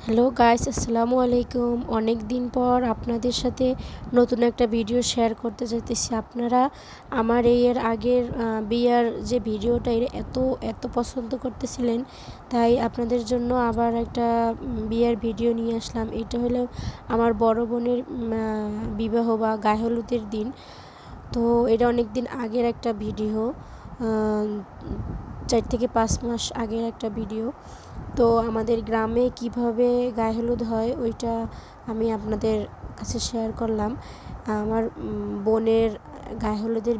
Hello guys, আসসালামু আলাইকুম। অনেক দিন পর আপনাদের সাথে নতুন একটা ভিডিও শেয়ার করতে চাইতেছি। আপনারা আমার এর আগের বিয়ার যে ভিডিওটা এত এত পছন্দ করতেছিলেন, তাই আপনাদের জন্য আবার একটা বিয়ার ভিডিও নিয়ে আসলাম। এটা হলো আমার বড় বোনের বিবাহ বা গায়ে হলুদের দিন। তো এটা অনেক দিন আগের একটা ভিডিও, 4 থেকে 5 মাস আগের একটা ভিডিও। তো আমাদের গ্রামে কিভাবে গায়ে হলুদ হয় ওইটা আমি আপনাদের কাছে শেয়ার করলাম। আমার বোনের গায়ে হলুদের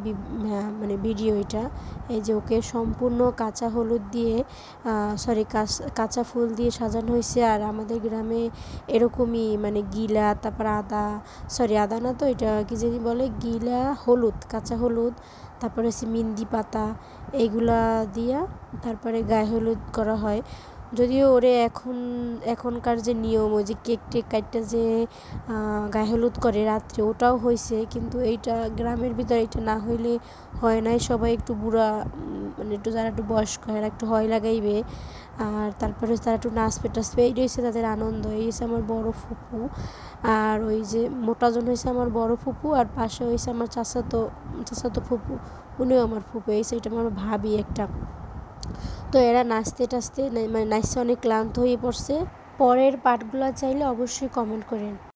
মানে ভিডিও এটা। এই যে ওকে সম্পূর্ণ কাঁচা হলুদ দিয়ে কাঁচা ফুল দিয়ে সাজানো হয়েছে। আর আমাদের গ্রামে এরকমই মানে গিলা, তারপর আদা না, তো এটা কি জানি বলে, গিলা হলুদ, কাঁচা হলুদ, তারপরে হচ্ছে মেহেন্দি পাতা, এইগুলা দিয়া তারপরে গায়ে হলুদ করা হয়। যদিও ওরে এখনকার যে নিয়ম, ওই যে কেক টেক কাটটা যে গায়ে হলুদ করে রাত্রে, ওটাও হয়েছে, কিন্তু এইটা গ্রামের ভিতরে এটা না হইলে হয় নাই। সবাই একটু বুড়া, মানে একটু যারা একটু বয়স্ক এরা একটু হয় লাগাইবে, আর তারপরে তারা একটু নাচবে টাচবে, এইটা হচ্ছে তাদের আনন্দ। এই হচ্ছে আমার বড় ফুপু, আর ওই যে মোটাজন হয়েছে আমার বড় ফুপু, আর পাশে হয়েছে আমার চাচাতো ফুপু, উনিও আমার ফুপু। এই সাইড আমার ভাবি একটা। তো এরা নাচতে টাচতে মানে নাচতে অনেক ক্লান্ত হয়ে পড়ছে। পরের পার্টগুলো চাইলে অবশ্যই কমেন্ট করেন।